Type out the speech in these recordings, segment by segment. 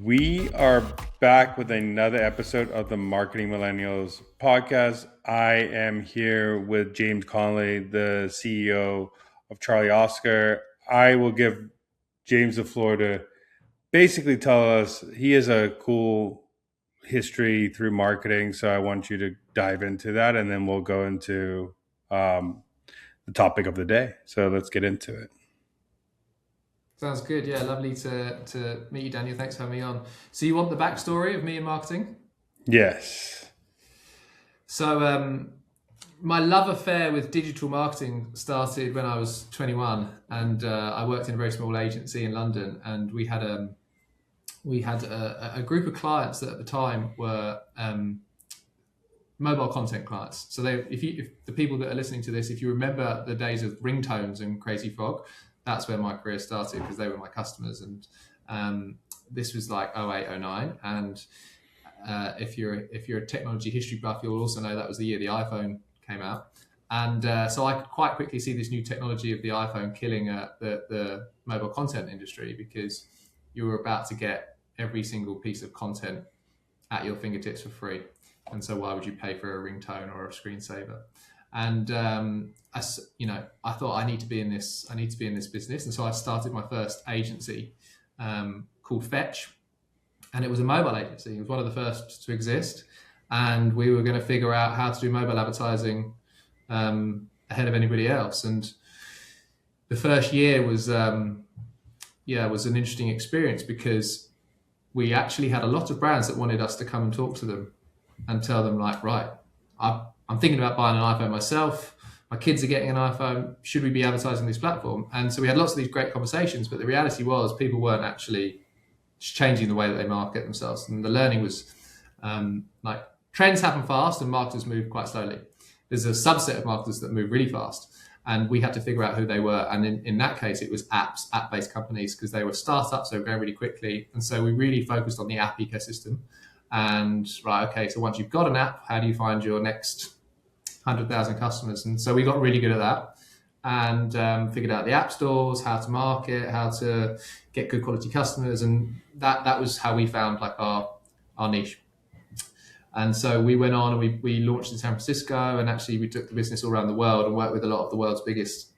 We are back with another episode of the Marketing Millennials podcast. I am here with James Connolly, the CEO of Charlie Oscar. I will give James the floor to basically tell us he has a cool history through marketing. So I want you to dive into that, and then we'll go into the topic of the day. So let's get into it. Sounds good. Yeah, lovely to meet you, Daniel. Thanks for having me on. So you want the backstory of me in marketing? Yes. So my love affair with digital marketing started when I was 21, and I worked in a very small agency in London, and we had a group of clients that at the time were mobile content clients. So if the people that are listening to this, if you remember the days of ringtones and Crazy Frog, that's where my career started because they were my customers. And this was like 08, 09. And if you're a technology history buff, you'll also know that was the year the iPhone came out. And so I could quite quickly see this new technology of the iPhone killing the mobile content industry, because you were about to get every single piece of content at your fingertips for free. And so why would you pay for a ringtone or a screensaver? And I thought I need to be in this business. And so I started my first agency called Fetch, and it was a mobile agency. It was one of the first to exist, and we were going to figure out how to do mobile advertising ahead of anybody else. And the first year was an interesting experience, because we actually had a lot of brands that wanted us to come and talk to them and tell them, like, right, I'm thinking about buying an iPhone myself. My kids are getting an iPhone. Should we be advertising this platform? And so we had lots of these great conversations, but the reality was people weren't actually changing the way that they market themselves. And the learning was like, trends happen fast and marketers move quite slowly. There's a subset of marketers that move really fast, and we had to figure out who they were. And in that case, it was app-based companies, because they were startups, they were going really quickly. And so we really focused on the app ecosystem. And right, okay, so once you've got an app, how do you find your next 100,000 customers? And so we got really good at that, and figured out the app stores, how to market, how to get good quality customers. And that was how we found like our niche. And so we went on and we launched in San Francisco, and actually we took the business all around the world and worked with a lot of the world's biggest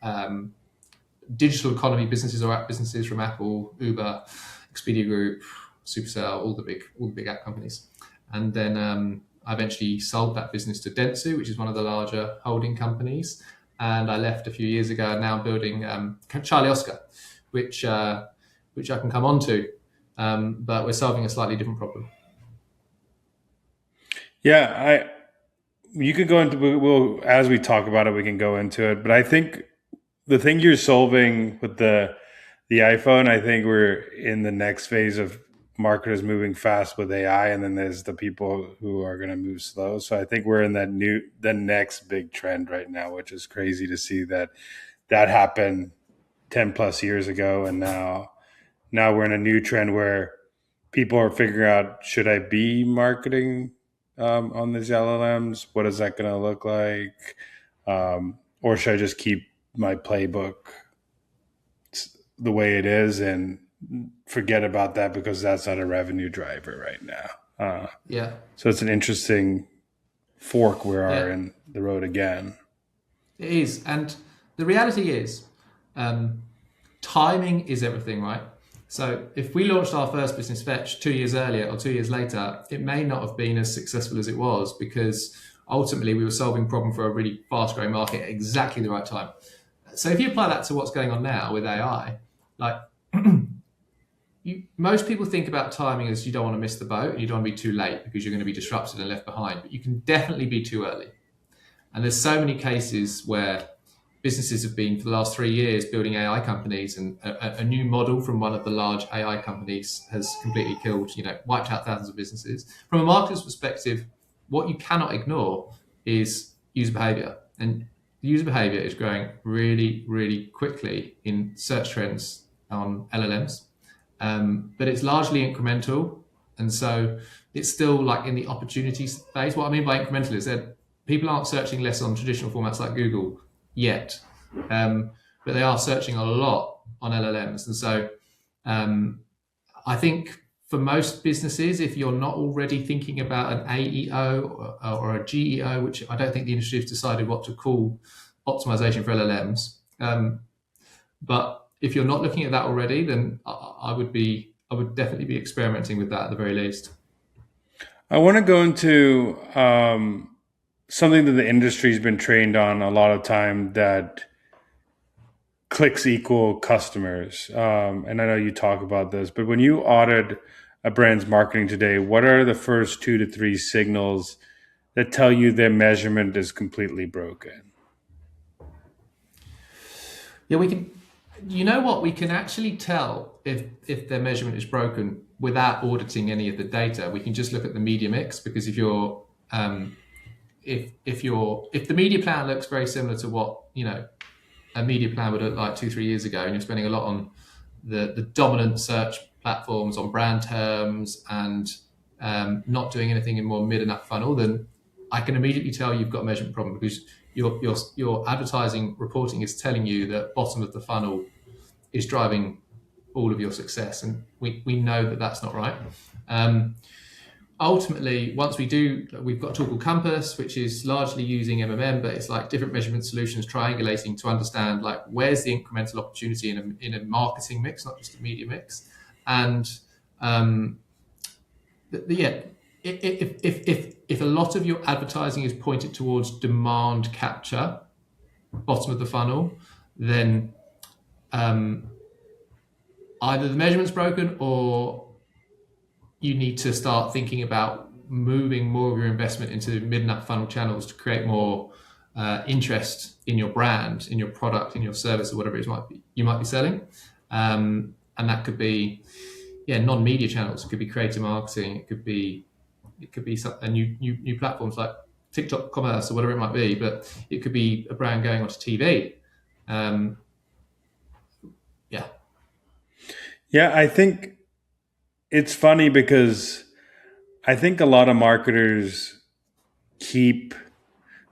digital economy businesses or app businesses, from Apple, Uber, Expedia Group, Supercell, all the big app companies. And then I eventually sold that business to Dentsu, which is one of the larger holding companies. And I left a few years ago, and now I'm building Charlie Oscar, which I can come on to, but we're solving a slightly different problem. Yeah, you could go into, we'll, as we talk about it, we can go into it. But I think the thing you're solving with the iPhone, I think we're in the next phase of marketers moving fast with AI, and then there's the people who are going to move slow. So I think we're in the next big trend right now, which is crazy to see that happened 10 plus years ago. And now we're in a new trend where people are figuring out, should I be marketing on these LLMs? What is that going to look like? Or should I just keep my playbook the way it is and forget about that, because that's not a revenue driver right now? Yeah. So it's an interesting fork we are in the road again. It is. And the reality is, timing is everything, right? So if we launched our first business, Fetch, 2 years earlier or 2 years later, it may not have been as successful as it was, because ultimately we were solving a problem for a really fast growing market at exactly the right time. So if you apply that to what's going on now with AI, like most people think about timing as you don't want to miss the boat and you don't want to be too late because you're going to be disrupted and left behind, but you can definitely be too early. And there's so many cases where businesses have been, for the last 3 years, building AI companies, and a new model from one of the large AI companies has completely killed, wiped out thousands of businesses. From a marketer's perspective, what you cannot ignore is user behavior. And user behavior is growing really, really quickly in search trends on LLMs. But it's largely incremental. And so it's still like in the opportunities phase. What I mean by incremental is that people aren't searching less on traditional formats like Google yet, but they are searching a lot on LLMs. And so I think for most businesses, if you're not already thinking about an AEO or a GEO, which I don't think the industry has decided what to call optimization for LLMs, but if you're not looking at that already, then I would definitely be experimenting with that at the very least. I want to go into something that the industry's been trained on a lot of time, that clicks equal customers. And I know you talk about this, but when you audit a brand's marketing today, what are the first 2 to 3 signals that tell you their measurement is completely broken? Yeah, we can. You know what? We can actually tell if their measurement is broken without auditing any of the data. We can just look at the media mix, because if the media plan looks very similar to what a media plan would look like 2 3 years ago, and you're spending a lot on the dominant search platforms on brand terms and not doing anything in more mid and up funnel, then I can immediately tell you've got a measurement problem, because your advertising reporting is telling you that bottom of the funnel is driving all of your success, and we know that that's not right. Ultimately, once we've got a tool called Compass, which is largely using MMM, but it's like different measurement solutions triangulating to understand like where's the incremental opportunity in a marketing mix, not just a media mix. And yeah, if a lot of your advertising is pointed towards demand capture, bottom of the funnel, then either the measurement's broken, or you need to start thinking about moving more of your investment into mid and upper funnel channels to create more interest in your brand, in your product, in your service, or whatever it is you might be selling. And that could be non-media channels. It could be creative marketing. It could be some new platforms like TikTok commerce or whatever it might be. But it could be a brand going onto TV. Yeah, I think it's funny because I think a lot of marketers keep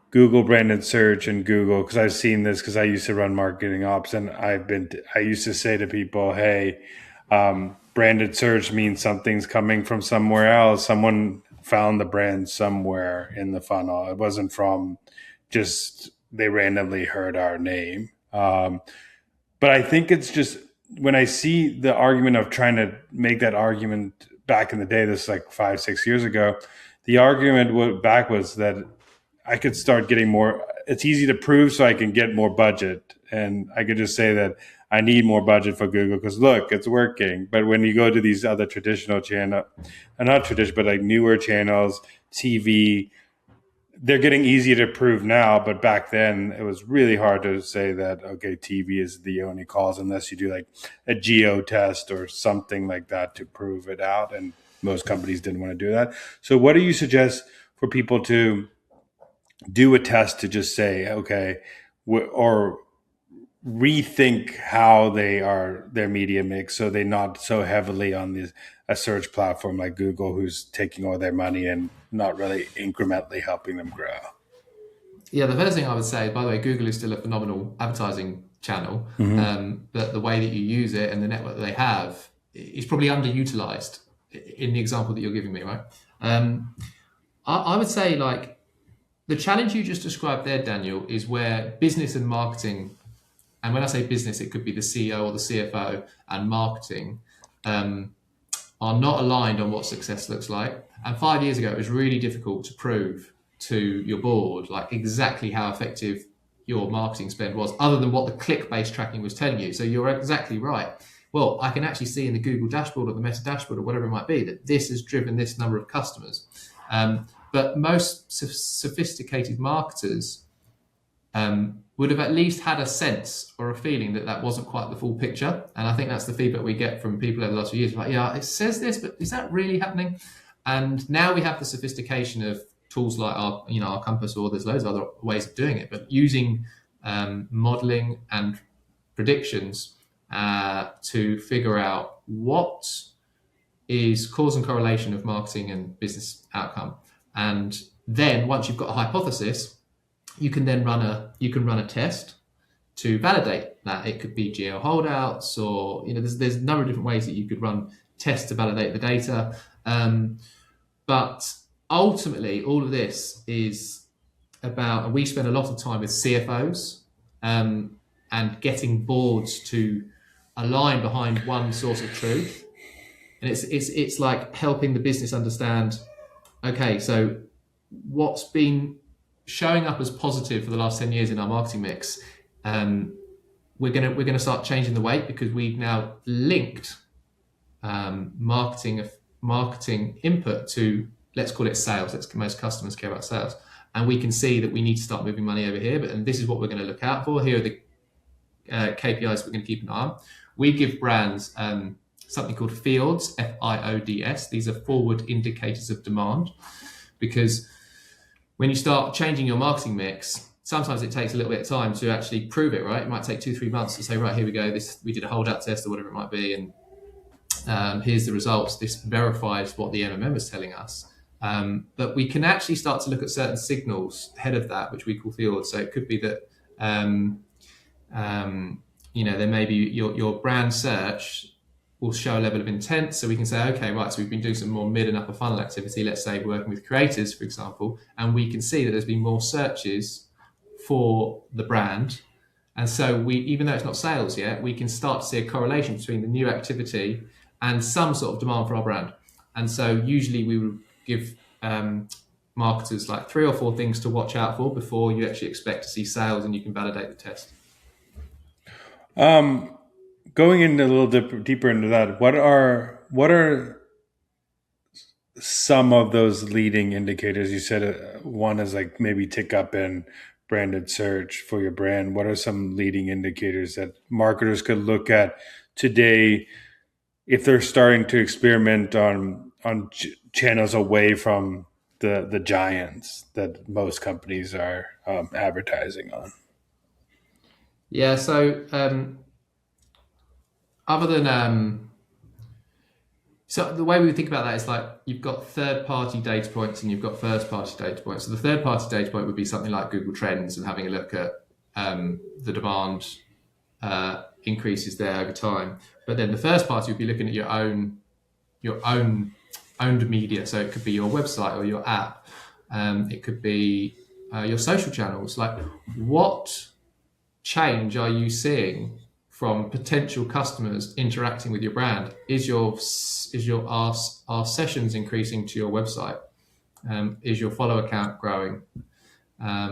Google branded search and Google, because I've seen this because I used to run marketing ops, and I used to say to people, hey, branded search means something's coming from somewhere else. Someone found the brand somewhere in the funnel. It wasn't from just they randomly heard our name. But I think it's just when I see the argument of trying to make that argument back in the day, this is like 5 6 years ago, the argument back was that I could start getting more. It's easy to prove, so I can get more budget, and I could just say that I need more budget for Google because look, it's working. But when you go to these other traditional channel, not traditional, but like newer channels, TV, they're getting easier to prove now, but back then it was really hard to say that, okay, TV is the only cause unless you do like a geo test or something like that to prove it out. And most companies didn't want to do that. So what do you suggest for people to do a test to just say, okay, or rethink how they are their media mix so they're not so heavily on a search platform like Google, who's taking all their money and not really incrementally helping them grow? Yeah, the first thing I would say, by the way, Google is still a phenomenal advertising channel, but the way that you use it and the network that they have is probably underutilized in the example that you're giving me, right? I would say like the challenge you just described there, Daniel, is where business and marketing, and when I say business, it could be the CEO or the CFO and marketing, are not aligned on what success looks like. And 5 years ago, it was really difficult to prove to your board like exactly how effective your marketing spend was, other than what the click-based tracking was telling you. So you're exactly right. Well, I can actually see in the Google dashboard or the Meta dashboard or whatever it might be that this has driven this number of customers. But most sophisticated marketers would have at least had a sense or a feeling that that wasn't quite the full picture. And I think that's the feedback we get from people over the last few years. Like, yeah, it says this, but is that really happening? And now we have the sophistication of tools like our Compass, or there's loads of other ways of doing it, but using modeling and predictions to figure out what is cause and correlation of marketing and business outcome. And then once you've got a hypothesis, you can then run a test to validate that. It could be geo holdouts, or there's a number of different ways that you could run test to validate the data. But ultimately, all of this is about, and we spend a lot of time with CFOs and getting boards to align behind one source of truth. And it's like helping the business understand, okay, so what's been showing up as positive for the last 10 years in our marketing mix, we're gonna start changing the weight because we've now linked marketing input to, let's call it sales. Most customers care about sales, and we can see that we need to start moving money over here. And this is what we're going to look out for. Here are the KPIs we're going to keep an eye on. We give brands something called fields, FIODS. These are forward indicators of demand, because when you start changing your marketing mix, sometimes it takes a little bit of time to actually prove it, right? It might take 2-3 months to say, right, here we go. We did a holdout test or whatever it might be, and here's the results. This verifies what the MMM is telling us. But we can actually start to look at certain signals ahead of that, which we call fields. So it could be that, there may be your brand search will show a level of intent. So we can say, okay, right, so we've been doing some more mid and upper funnel activity. Let's say working with creators, for example, and we can see that there's been more searches for the brand. And so even though it's not sales yet, we can start to see a correlation between the new activity and some sort of demand for our brand. And so usually we would give marketers like 3 or 4 things to watch out for before you actually expect to see sales, and you can validate the test. Going in a little deeper into that, what are some of those leading indicators? You said one is like maybe tick up in branded search for your brand. What are some leading indicators that marketers could look at today if they're starting to experiment on channels away from the giants that most companies are advertising on? Yeah, so other than so the way we think about that is like you've got third-party data points and you've got first-party data points. So the third-party data point would be something like Google Trends and having a look at the demand increases there over time. But then the first party would be looking at your own owned media. So it could be your website or your app. It could be your social channels. Like, what change are you seeing from potential customers interacting with your brand? Is your our sessions increasing to your website? Is your follower count growing? Are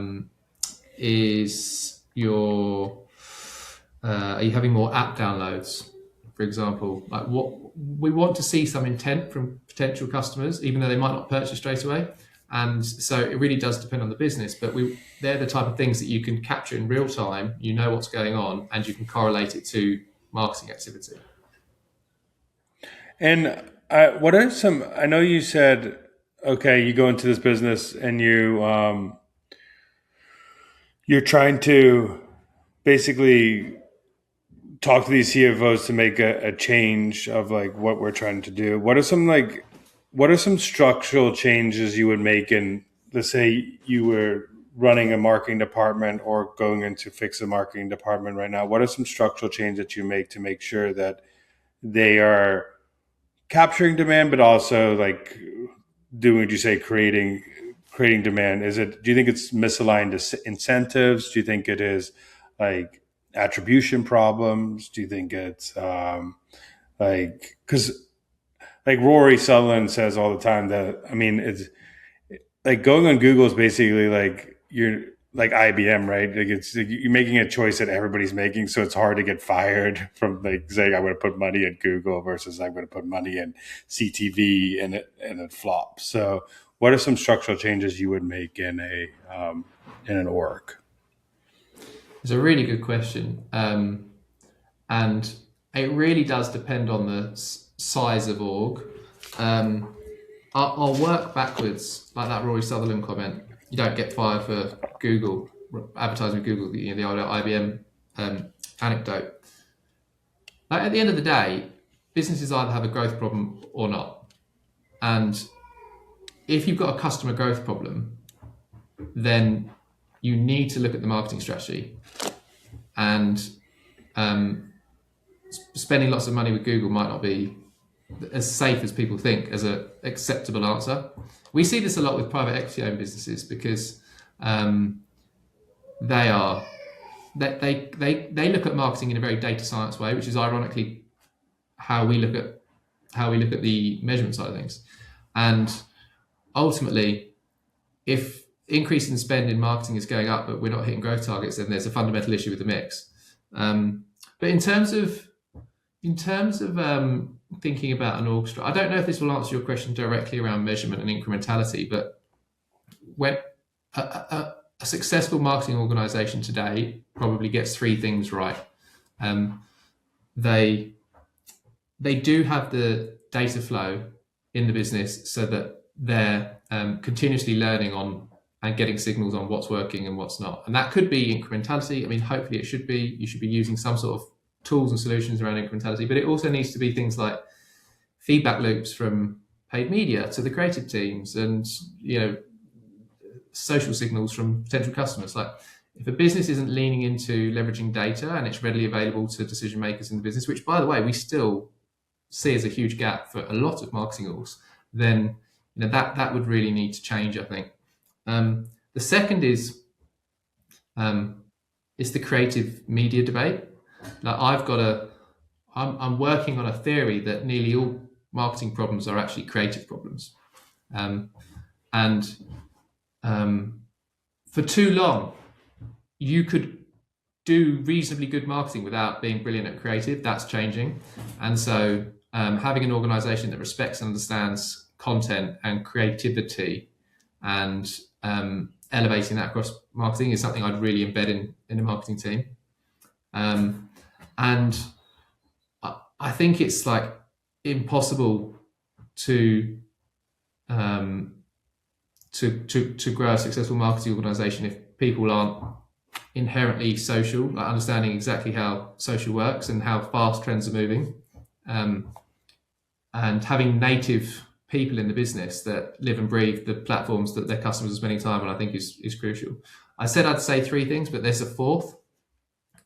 you having more app downloads, for example? Like, what we want to see some intent from potential customers, even though they might not purchase straight away. And so it really does depend on the business, but they're the type of things that you can capture in real time. You know what's going on, and you can correlate it to marketing activity. And what are some? I know you said, okay, you go into this business and you're trying to basically talk to these CFOs to make a change of like what we're trying to do. What are some structural changes you would make in, let's say you were running a marketing department or going in to fix a marketing department right now? What are some structural changes that you make to make sure that they are capturing demand, but also like doing what you say, creating demand? Do you think it's misaligned incentives? Do you think it is like attribution problems? Do you think it's because like Rory Sutherland says all the time that, I mean, it's like going on Google is basically like you're like IBM, right? Like you're making a choice that everybody's making, so it's hard to get fired from like saying I'm going to put money at Google versus I'm going to put money in CTV and it flops. So, what are some structural changes you would make in an org? It's a really good question, and it really does depend on the size of org. I'll work backwards, like that Rory Sutherland comment. You don't get fired for Google advertising with Google. The old IBM anecdote. Like, at the end of the day, businesses either have a growth problem or not. And if you've got a customer growth problem, then you need to look at the marketing strategy. And spending lots of money with Google might not be as safe as people think as an acceptable answer. We see this a lot with private equity owned businesses because um, they are they look at marketing in a very data science way, which is ironically how we look at the measurement side of things. And ultimately, if increase in spend in marketing is going up, but we're not hitting growth targets, then there's a fundamental issue with the mix. But in terms of thinking about an org structure, I don't know if this will answer your question directly around measurement and incrementality, but when a successful marketing organization today probably gets three things right. They do have the data flow in the business so that they're continuously learning on and getting signals on what's working and what's not. And that could be incrementality. I mean, hopefully it should be. You should be using some sort of tools and solutions around incrementality, but it also needs to be things like feedback loops from paid media to the creative teams and, social signals from potential customers. Like if a business isn't leaning into leveraging data and it's readily available to decision makers in the business, which by the way, we still see as a huge gap for a lot of marketing orgs, then that would really need to change, I think. The second is it's the creative media debate. Like I'm working on a theory that nearly all marketing problems are actually creative problems, and for too long you could do reasonably good marketing without being brilliant at creative. That's changing, and so having an organization that respects and understands content and creativity and elevating that across marketing is something I'd really embed in a marketing team. And I think it's like impossible to grow a successful marketing organization if people aren't inherently social, like understanding exactly how social works and how fast trends are moving, and having native people in the business that live and breathe the platforms that their customers are spending time on, I think is crucial. I said I'd say three things, but there's a fourth.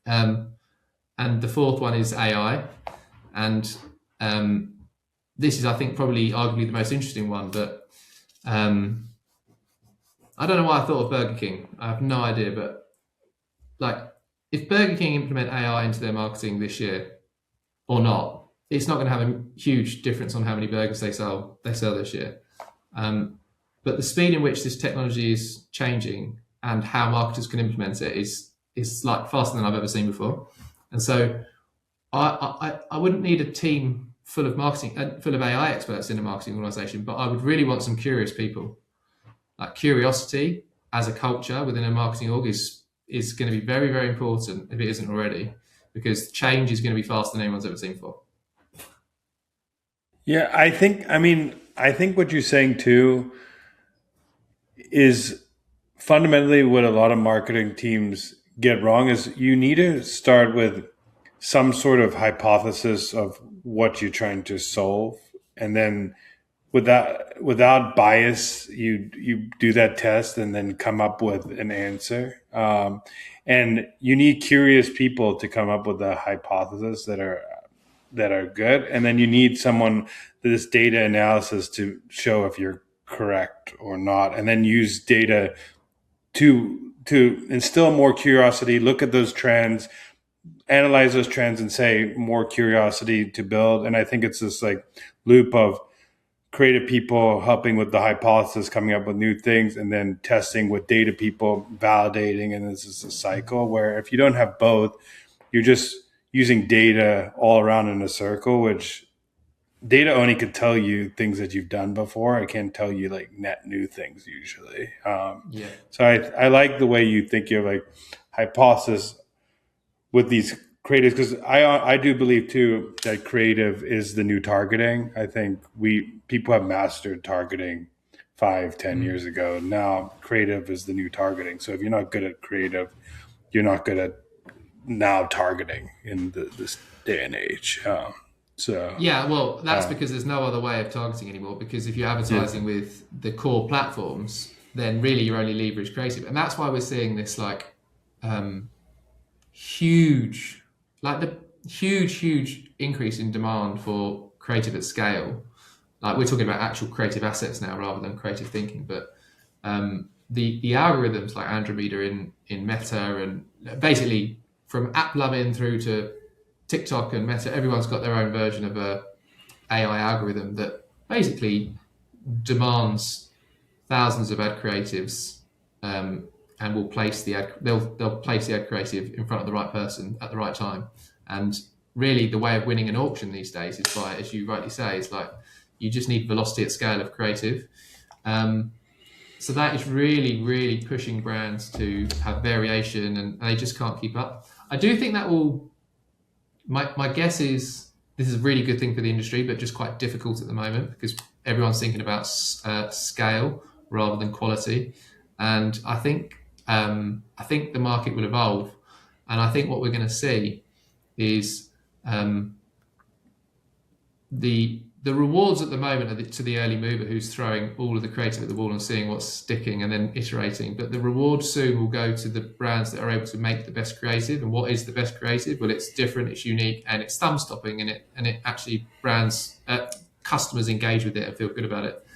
And the fourth one is AI. And this is, I think, probably arguably the most interesting one, but I don't know why I thought of Burger King. I have no idea, but like if Burger King implement AI into their marketing this year or not, it's not going to have a huge difference on how many burgers they sell this year. But the speed in which this technology is changing and how marketers can implement it is like faster than I've ever seen before. And so I wouldn't need a team full of AI experts in a marketing organization, but I would really want some curious people. Like curiosity as a culture within a marketing org is going to be very, very important if it isn't already, because change is going to be faster than anyone's ever seen before. Yeah, I think what you're saying too is fundamentally what a lot of marketing teams get wrong is you need to start with some sort of hypothesis of what you're trying to solve, and then without bias, you do that test and then come up with an answer. And you need curious people to come up with a hypothesis that are good, and then you need someone this data analysis to show if you're correct or not, and then use data to instill more curiosity, look at those trends, analyze those trends, and say more curiosity to build. And I think it's this like loop of creative people helping with the hypothesis, coming up with new things, and then testing with data people, validating, and this is a cycle where if you don't have both, you're just using data all around in a circle, which data only could tell you things that you've done before. I can't tell you like net new things usually. So I like the way you think you're like hypothesis with these creatives, because I do believe too that creative is the new targeting. I think people have mastered targeting 5-10 years ago. Now creative is the new targeting. So if you're not good at creative, you're not good at now targeting in this day and age. Well, that's because there's no other way of targeting anymore, because if you're advertising with the core platforms, then really your only lever is creative. And that's why we're seeing this like huge increase in demand for creative at scale, like we're talking about actual creative assets now rather than creative thinking, but the algorithms like Andromeda in Meta, and basically from AppLovin through to TikTok and Meta, everyone's got their own version of a AI algorithm that basically demands thousands of ad creatives, and will place the ad. They'll place the ad creative in front of the right person at the right time. And really, the way of winning an auction these days is by, as you rightly say, it's like you just need velocity at scale of creative. So that is really, really pushing brands to have variation, and they just can't keep up. I do think that will. My guess is this is a really good thing for the industry, but just quite difficult at the moment because everyone's thinking about scale rather than quality. And I think the market will evolve, and I think what we're going to see is the rewards at the moment are to the early mover who's throwing all of the creative at the wall and seeing what's sticking and then iterating. But the reward soon will go to the brands that are able to make the best creative. And what is the best creative? Well, it's different, it's unique, and it's thumb stopping, and it actually customers engage with it and feel good about it.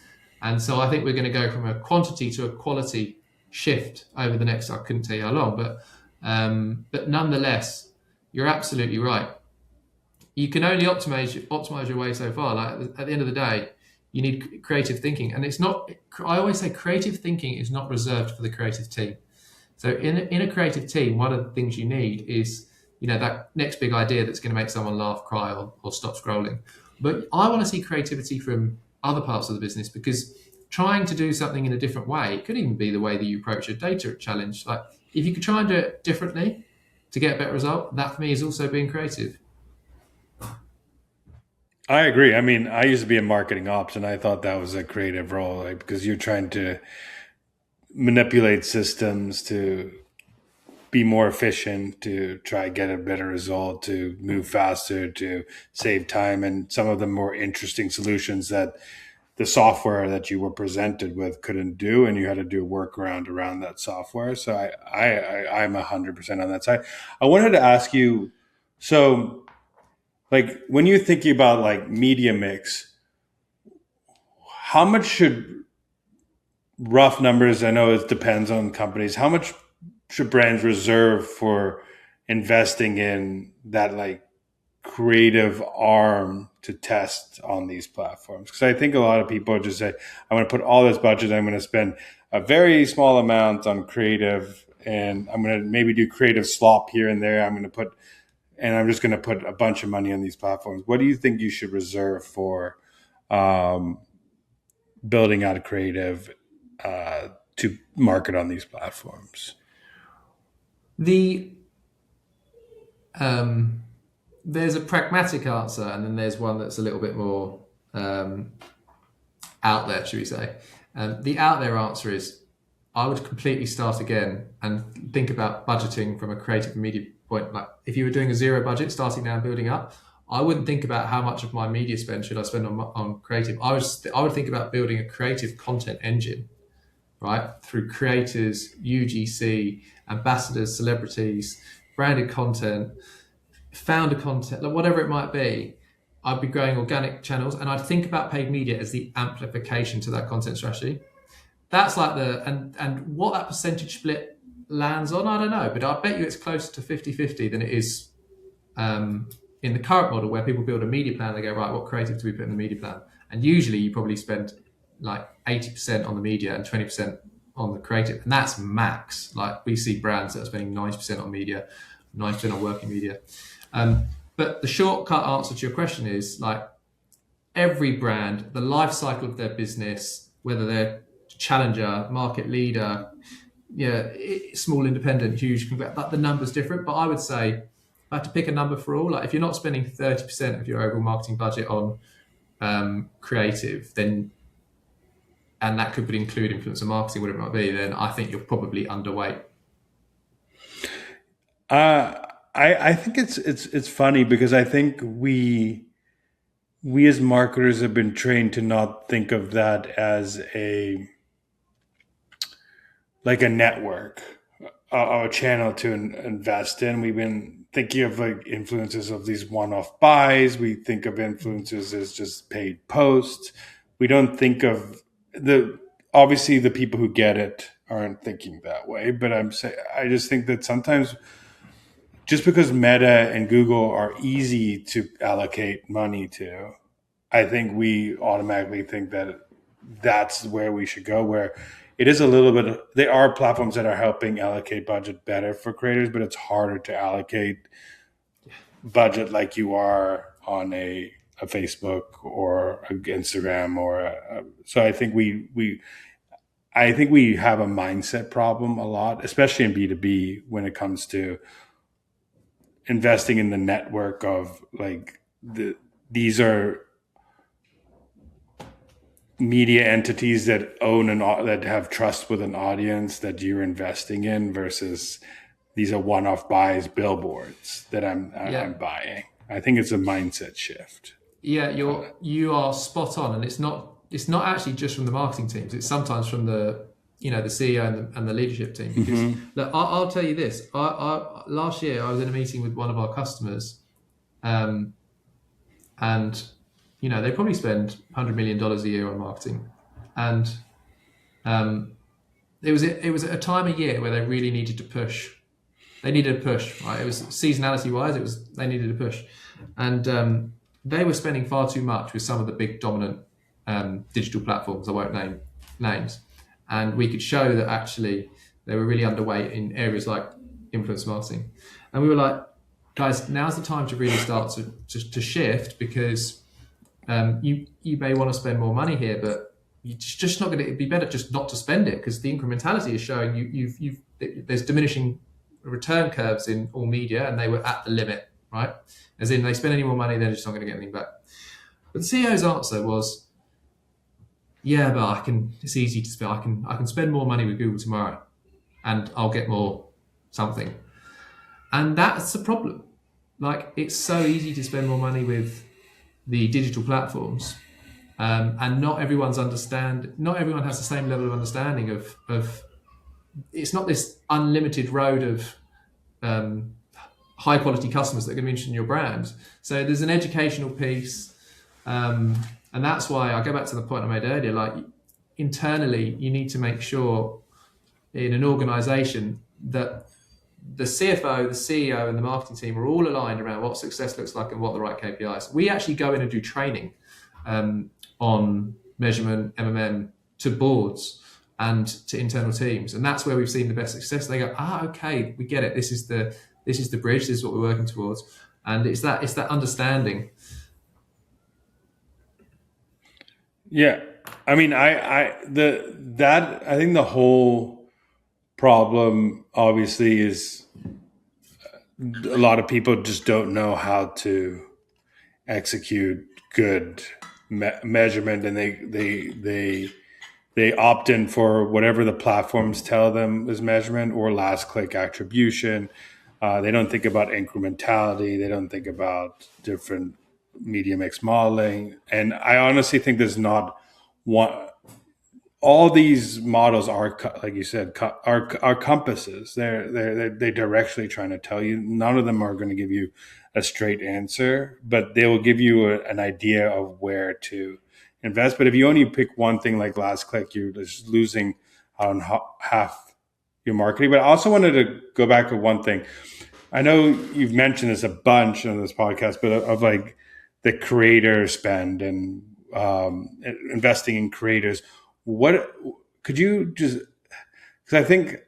And so I think we're going to go from a quantity to a quality shift over the next, I couldn't tell you how long, but nonetheless, you're absolutely right. You can only optimize your way so far. Like at the end of the day, you need creative thinking, and it's not. I always say creative thinking is not reserved for the creative team. So in a creative team, one of the things you need is that next big idea that's going to make someone laugh, cry, or stop scrolling. But I want to see creativity from other parts of the business, because trying to do something in a different way, it could even be the way that you approach a data challenge. Like if you could try and do it differently to get a better result, that for me is also being creative. I agree. I mean, I used to be in marketing ops, and I thought that was a creative role, like because you're trying to manipulate systems to be more efficient, to try get a better result, to move faster, to save time, and some of the more interesting solutions that the software that you were presented with couldn't do, and you had to do a workaround around that software. So I'm 100% on that side. I wanted to ask you, so like when you're thinking about like media mix, how much should, rough numbers, I know it depends on companies, how much should brands reserve for investing in that like creative arm to test on these platforms? Because I think a lot of people just say, I'm going to put all this budget, I'm going to spend a very small amount on creative, and I'm going to maybe do creative slop here and there. I'm just going to put a bunch of money on these platforms. What do you think you should reserve for um, building out a creative to market on these platforms? The There's a pragmatic answer, and then there's one that's a little bit more out there, should we say? The out there answer is I would completely start again and think about budgeting from a creative and media point. Like if you were doing a zero budget, starting now and building up, I wouldn't think about how much of my media spend should I spend on creative. I would think about building a creative content engine, right? Through creators, UGC, ambassadors, celebrities, branded content, founder content, like whatever it might be. I'd be growing organic channels, and I'd think about paid media as the amplification to that content strategy. That's like and what that percentage split lands on, I don't know, but I bet you it's closer to 50-50 than it is in the current model where people build a media plan. They go, right, what creative do we put in the media plan? And usually you probably spend like 80% on the media and 20% on the creative, and that's max. Like we see brands that are spending 90% on media, 90% on working media. But the shortcut answer to your question is like every brand, the life cycle of their business, whether they're challenger, market leader, small independent, huge, but the number's different. But I would say if I had to pick a number for all, like if you're not spending 30% of your overall marketing budget on creative, then, and that could include influencer marketing, whatever it might be, then I think you're probably underweight. I think it's funny because I think we as marketers have been trained to not think of that as a like a network, a channel to invest in. We've been thinking of like influencers of these one-off buys. We think of influencers as just paid posts. We don't think of the obviously the people who get it aren't thinking that way. But I just think that sometimes just because Meta and Google are easy to allocate money to, I think we automatically think that that's where we should go. Where it is a little bit, there are platforms that are helping allocate budget better for creators, but it's harder to allocate budget like you are on a Facebook or a Instagram or so. I think we have a mindset problem a lot, especially in B2B when it comes to investing in the network of like these are media entities that own that have trust with an audience that you're investing in versus these are one-off buys, billboards that I'm buying. I think it's a mindset shift. Yeah, you are spot on, and it's not actually just from the marketing teams. It's sometimes from the the CEO and the leadership team. Because look, I'll tell you this. Last year I was in a meeting with one of our customers, and they probably spend $100 million a year on marketing, and it was at a time of year where they really needed to push. They needed a push, right? It was seasonality wise. They needed a push, and they were spending far too much with some of the big dominant digital platforms. I won't name names, and we could show that actually they were really underweight in areas like influence marketing, and we were like, guys, now's the time to really start to shift, because you may want to spend more money here, but you're just not going to. It'd be better just not to spend it, because the incrementality is showing there's diminishing return curves in all media, and they were at the limit, right? As in, they spend any more money, they're just not going to get anything back. But the CEO's answer was, yeah, but it's easy to spend. I can spend more money with Google tomorrow, and I'll get more something. And that's the problem. Like, it's so easy to spend more money with the digital platforms, and not everyone has the same level of understanding of it's not this unlimited road of high quality customers that are going to be interested in your brand. So there's an educational piece, and that's why I go back to the point I made earlier. Like, internally, you need to make sure in an organization that the CFO, the CEO, and the marketing team are all aligned around what success looks like and what the right KPIs. We actually go in and do training on measurement, MMM, to boards and to internal teams, and that's where we've seen the best success. They go, okay, we get it. This is the bridge. This is what we're working towards, and it's that understanding. Yeah, I mean, I think the whole problem obviously is a lot of people just don't know how to execute good measurement, and they opt in for whatever the platforms tell them is measurement or last click attribution. They don't think about incrementality. They don't think about different media mix modeling. And I honestly think there's not one. All these models are, like you said, are compasses. They're directly trying to tell you. None of them are going to give you a straight answer, but they will give you an idea of where to invest. But if you only pick one thing like last click, you're just losing on half your marketing. But I also wanted to go back to one thing. I know you've mentioned this a bunch on this podcast, but of like the creator spend and investing in creators. What could you just? Because I think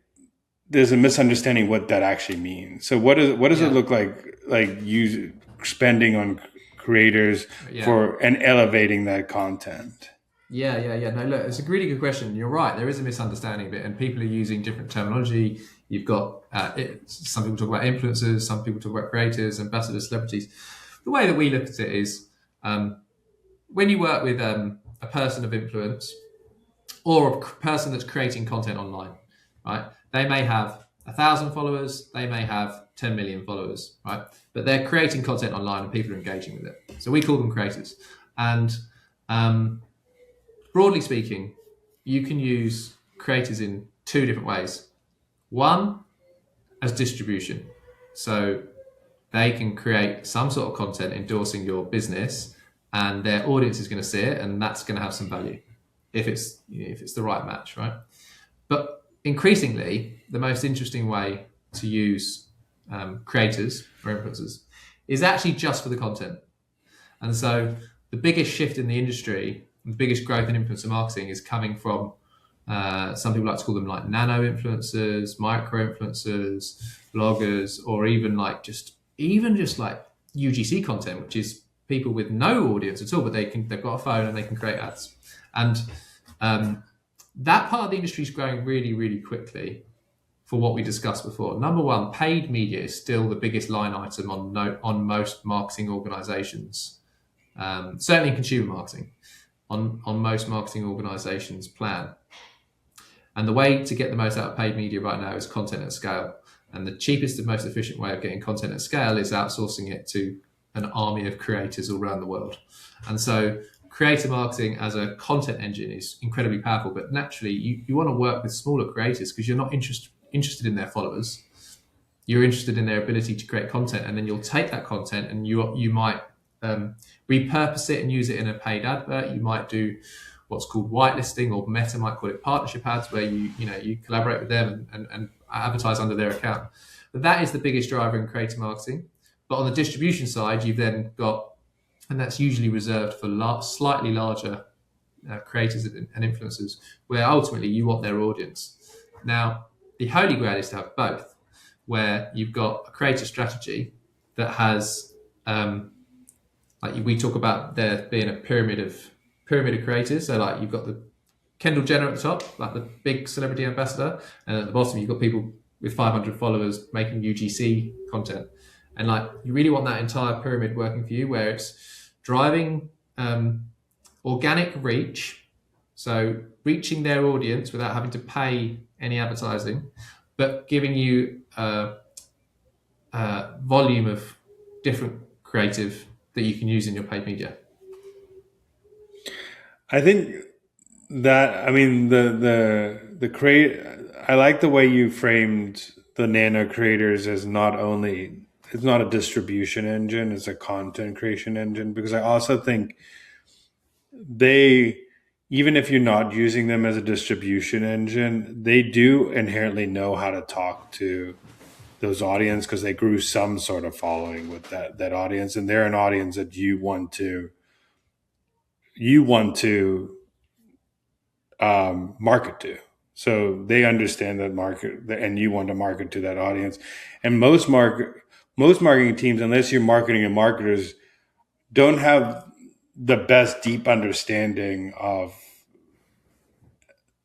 there's a misunderstanding what that actually means. So what does it look like? Like you spending on creators for and elevating that content. Yeah. No, look, it's a really good question. You're right. There is a misunderstanding of it, and people are using different terminology. You've got some people talk about influencers, some people talk about creators, ambassadors, celebrities. The way that we look at it is when you work with a person of influence or a person that's creating content online, right? They may have 1,000 followers, they may have 10 million followers, right? But they're creating content online and people are engaging with it. So we call them creators. And broadly speaking, you can use creators in two different ways. One, as distribution. So they can create some sort of content endorsing your business, and their audience is going to see it, and that's going to have some value if it's the right match, right? But increasingly, the most interesting way to use creators or influencers is actually just for the content. And so the biggest shift in the industry, the biggest growth in influencer marketing is coming from some people like to call them like nano influencers, micro influencers, bloggers, or even just like UGC content, which is people with no audience at all, but they've got a phone and they can create ads. And that part of the industry is growing really, really quickly for what we discussed before. Number one, paid media is still the biggest line item on most marketing organizations, certainly in consumer marketing, on most marketing organizations' plan. And the way to get the most out of paid media right now is content at scale. And the cheapest and most efficient way of getting content at scale is outsourcing it to an army of creators all around the world. And so creator marketing as a content engine is incredibly powerful, but naturally you want to work with smaller creators because you're not interested in their followers. You're interested in their ability to create content, and then you'll take that content and you might repurpose it and use it in a paid advert. You might do what's called whitelisting, or Meta might call it partnership ads, where you collaborate with them and advertise under their account. But that is the biggest driver in creator marketing. But on the distribution side, you've then got, and that's usually reserved for slightly larger creators and influencers, where ultimately you want their audience. Now, the holy grail is to have both, where you've got a creator strategy that has, like we talk about there being a pyramid of creators. So like you've got the Kendall Jenner at the top, like the big celebrity ambassador, and at the bottom you've got people with 500 followers making UGC content. And like you really want that entire pyramid working for you, where it's driving organic reach, so reaching their audience without having to pay any advertising, but giving you a volume of different creative that you can use in your paid media. I think that, I mean, the create, I like the way you framed the nano creators as not only, it's not a distribution engine, it's a content creation engine, because I also think they, even if you're not using them as a distribution engine, they do inherently know how to talk to those audience, because they grew some sort of following with that audience, and they're an audience that you want to market to. So they understand that market, and you want to market to that audience. And most marketing teams, unless you're marketing and marketers, don't have the best deep understanding of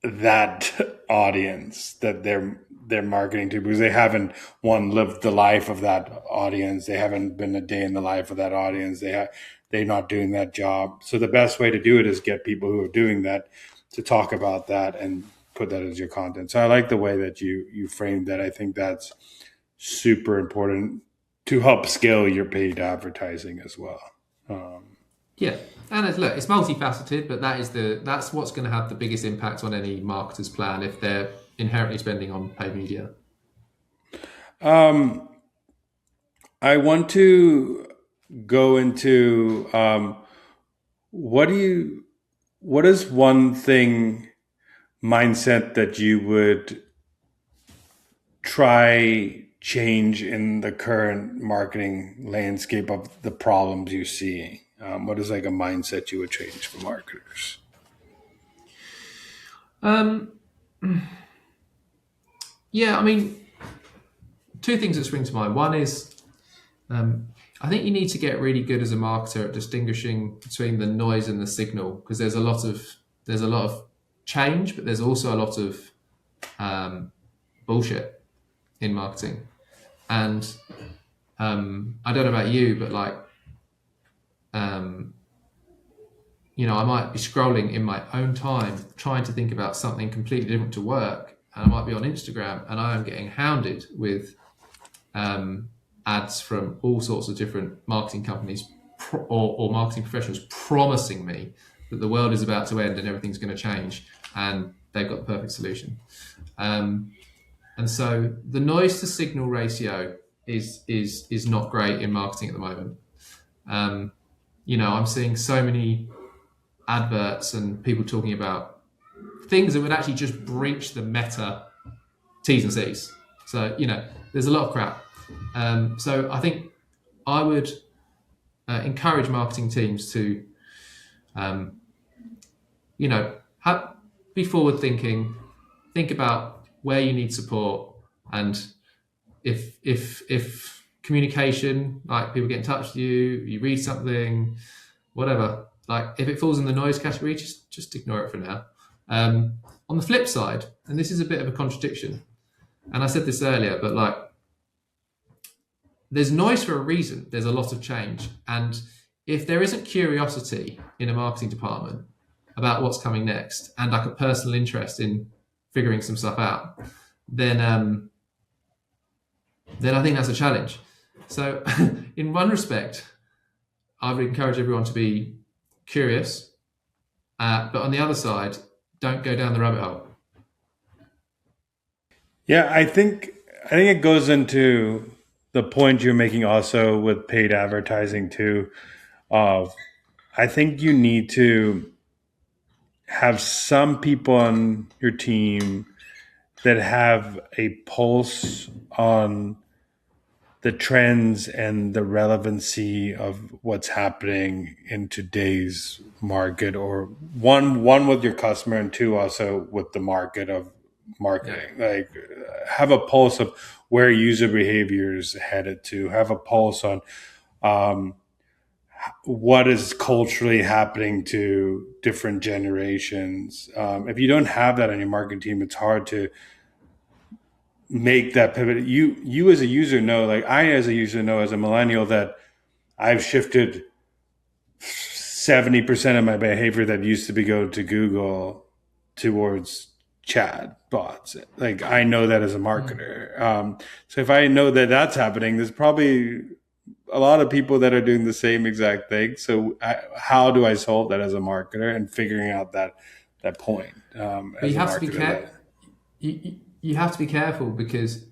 that audience that they're marketing to, because they haven't lived the life of that audience. They haven't been a day in the life of that audience. They're not doing that job. So the best way to do it is get people who are doing that to talk about that and put that as your content. So I like the way that you framed that. I think that's super important to help scale your paid advertising as well. Yeah, and it's multifaceted, but that's what's going to have the biggest impact on any marketer's plan if they're inherently spending on paid media. I want to go into what is one thing mindset that you would try change in the current marketing landscape of the problems you see? What is like a mindset you would change for marketers? Yeah, I mean, two things that spring to mind. One is, I think you need to get really good as a marketer at distinguishing between the noise and the signal, because there's a lot of change, but there's also a lot of bullshit in marketing. And I don't know about you, but like, I might be scrolling in my own time trying to think about something completely different to work, and I might be on Instagram and I am getting hounded with ads from all sorts of different marketing companies or marketing professionals promising me that the world is about to end and everything's going to change, and they've got the perfect solution. And so the noise to signal ratio is not great in marketing at the moment. Um, I'm seeing so many adverts and people talking about things that would actually just breach the meta T's and C's. So there's a lot of crap. So I think I would encourage marketing teams to, um, have, be forward thinking, think about where you need support, and if communication, like people get in touch with you, you read something, whatever, like if it falls in the noise category, just ignore it for now. On the flip side, and this is a bit of a contradiction, and I said this earlier, but like there's noise for a reason. There's a lot of change, and if there isn't curiosity in a marketing department about what's coming next, and like a personal interest in figuring some stuff out, then I think that's a challenge. So, in one respect, I would encourage everyone to be curious, but on the other side, don't go down the rabbit hole. Yeah, I think it goes into the point you're making also with paid advertising too. Of I think you need to have some people on your team that have a pulse on the trends and the relevancy of what's happening in today's market, or one with your customer, and two also with the market of Yeah. marketing. Like have a pulse of where user behavior is headed to, have a pulse on um, what is culturally happening to different generations. If you don't have that on your marketing team, it's hard to make that pivot. You as a user know, like I as a user know as a millennial, that I've shifted 70% of my behavior that used to be go to Google towards chat bots. Like I know that as a Mm. marketer. So if I know that that's happening, there's probably a lot of people that are doing the same exact thing. So how do I solve that as a marketer, and figuring out that point But as you a have to be marketer careful. that You have to be careful because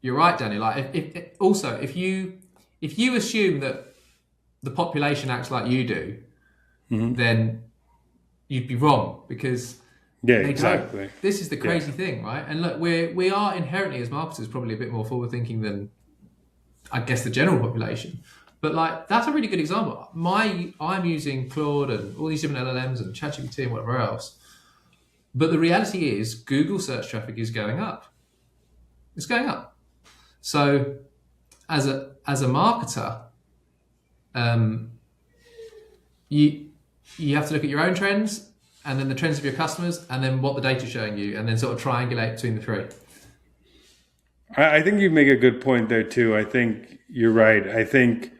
you're right, Danny. Like also if you assume that the population acts like you do, Mhm. then you'd be wrong because Yeah, they don't. exactly. This is the Yeah. crazy thing, right? And look, we are inherently as marketers probably a bit more forward thinking than I guess the general population. But like that's a really good example. I'm using Claude and all these different LLMs and ChatGPT and whatever else. But the reality is Google search traffic is going up. It's going up. So as a marketer, um, you you have to look at your own trends and then the trends of your customers and then what the data is showing you and then sort of triangulate between the three. I think you make a good point there too. I think you're right. I think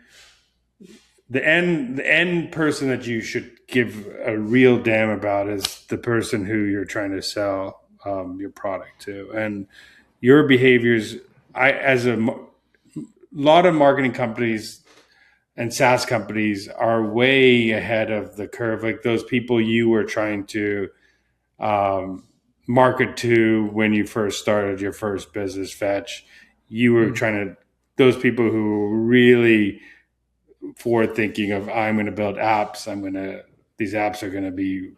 the end person that you should give a real damn about is the person who you're trying to sell your product to, and your behaviors. I as a lot of marketing companies and SaaS companies are way ahead of the curve. Like those people you were trying to um, market to when you first started your first business, Fetch. You were Mm. trying to those people who were really forward thinking of I'm going to build apps. These apps are going to be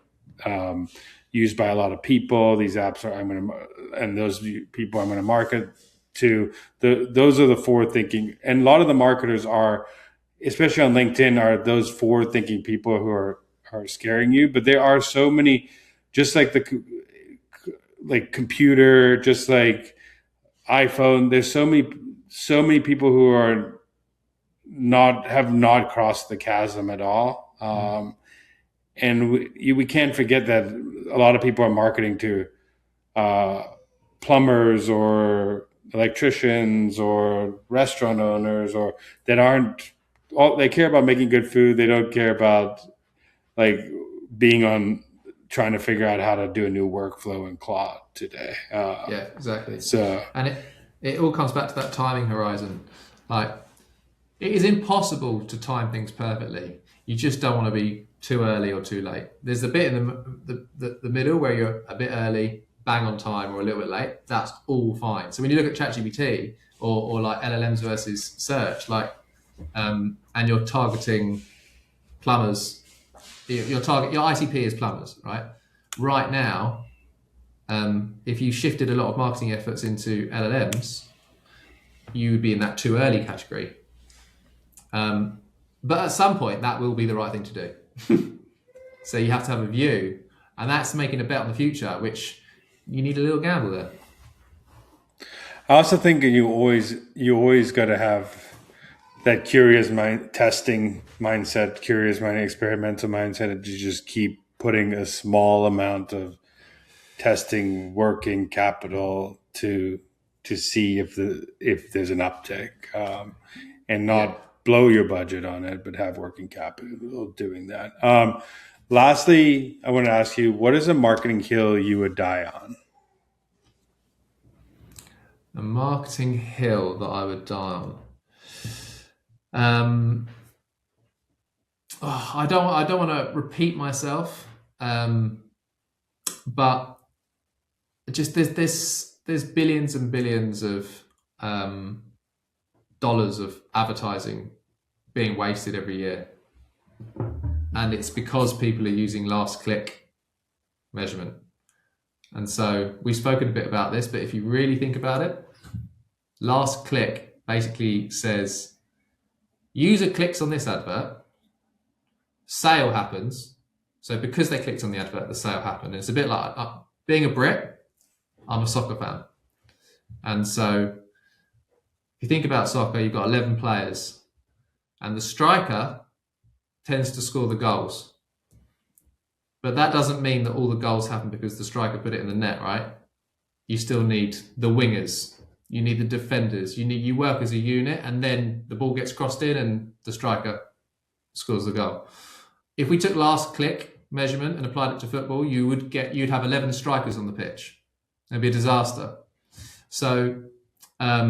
um, used by a lot of people. These apps are I'm going to and those people I'm going to market to. Those are the forward thinking, and a lot of the marketers are, especially on LinkedIn, are those forward thinking people who are scaring you. But there are so many, just like the like computer, just like iPhone. There's so many people who are not have not crossed the chasm at all. Mm. And we can't forget that a lot of people are marketing to uh, plumbers or electricians or restaurant owners, or that aren't all they care about making good food. They don't care about like being on trying to figure out how to do a new workflow in Claude today. Yeah, exactly. So And it all comes back to that timing horizon. Like it is impossible to time things perfectly. You just don't want to be too early or too late. There's a bit in the middle where you're a bit early, bang on time, or a little bit late. That's all fine. So when you look at ChatGPT or like LLMs versus search, like, and you're targeting plumbers. Your ICP is plumbers, right? Right now, if you shifted a lot of marketing efforts into LLMs, you would be in that too early category. But at some point, that will be the right thing to do. So you have to have a view, and that's making a bet on the future, which you need a little gamble there. I also think you always got to have that curious mind, testing mindset, curious mind, experimental mindset. That you just keep putting a small amount of testing working capital to see if there's an uptick, and not blow your budget on it, but have working capital doing that. Lastly, I want to ask you, what is a marketing hill you would die on? A marketing hill that I would die on. I don't want to repeat myself, but just there's billions and billions of dollars of advertising being wasted every year, and it's because people are using last click measurement. And so we've spoken a bit about this, but if you really think about it, last click basically says user clicks on this advert, sale happens. So because they clicked on the advert, the sale happened. And it's a bit like being a Brit, I'm a soccer fan. And so if you think about soccer, you've got 11 players, and the striker tends to score the goals. But that doesn't mean that all the goals happen because the striker put it in the net, right? You still need the wingers. You need the defenders. You work as a unit, and then the ball gets crossed in and the striker scores the goal. If we took last click measurement and applied it to football, you'd have 11 strikers on the pitch. It'd be a disaster. So, I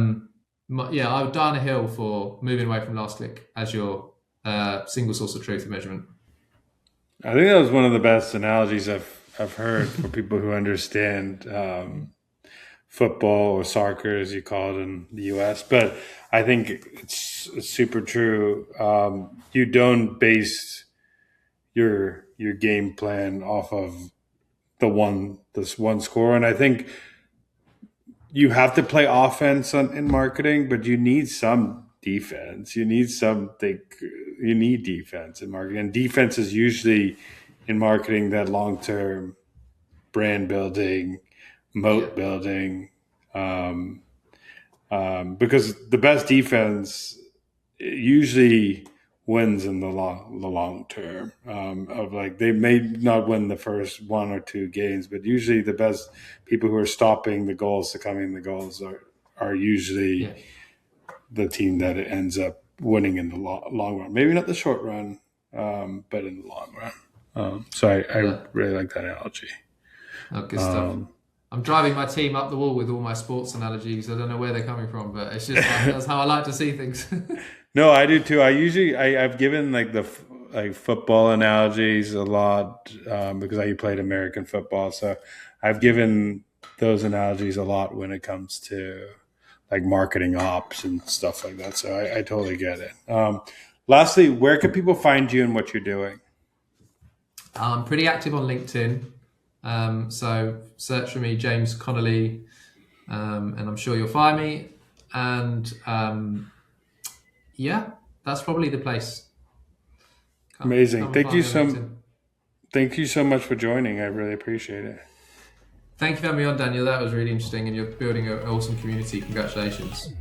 would die on a hill for moving away from last click as your single source of truth of measurement. I think that was one of the best analogies I've heard for people who understand football or soccer, as you call it in the U.S. But I think it's super true. You don't base your game plan off of this one score, and I think you have to play offense in marketing, but you need some defense. You need something. You need defense in marketing, and defense is usually in marketing that long-term brand building, moat building, because the best defense usually wins in the long term. They may not win the first one or two games, but usually the best people who are stopping the goals, succumbing the goals, are usually the team that ends up winning in the long run. Maybe not the short run, but in the long run. So I really like that analogy. Oh, good stuff. I'm driving my team up the wall with all my sports analogies. I don't know where they're coming from, but it's just that's how I like to see things. No, I do too. I've given the football analogies a lot because I played American football, so I've given those analogies a lot when it comes to marketing ops and stuff like that. So I totally get it. Lastly, where can people find you and what you're doing? I'm pretty active on LinkedIn. So search for me, James Connolly, and I'm sure you'll find me. And that's probably the place. Amazing. Thank you so much for joining. I really appreciate it. Thank you for having me on, Daniel. That was really interesting, and you're building an awesome community. Congratulations.